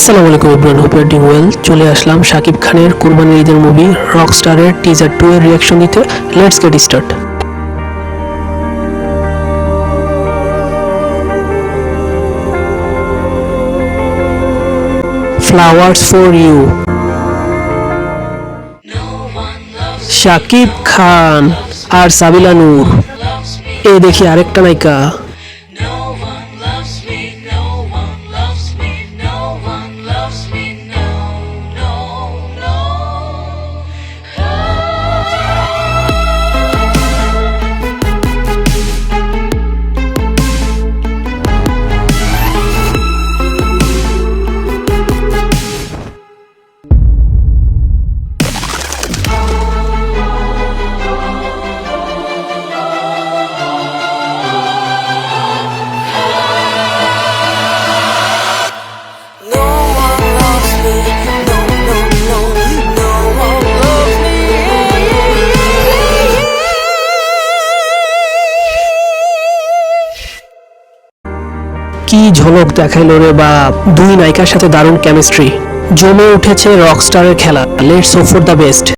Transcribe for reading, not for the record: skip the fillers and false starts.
আসসালামু আলাইকুম everyone, hope you are doing well. চলে আসলাম শাকিব খানের কুরবানির ঈদের মুভি রকস্টারের টিজার 2 এর রিয়াকশন দিতে। Let's get start. Flowers for you. Shakib Khan আর সাবিলা নূর। এই দেখি আরেকটা নায়িকা। কি ঝলক দেখাইলো রে বাপ! দুই নায়িকার সাথে দারুণ কেমিস্ট্রি, জমে উঠেছে রকস্টারের খেলা। Let's hope for the best.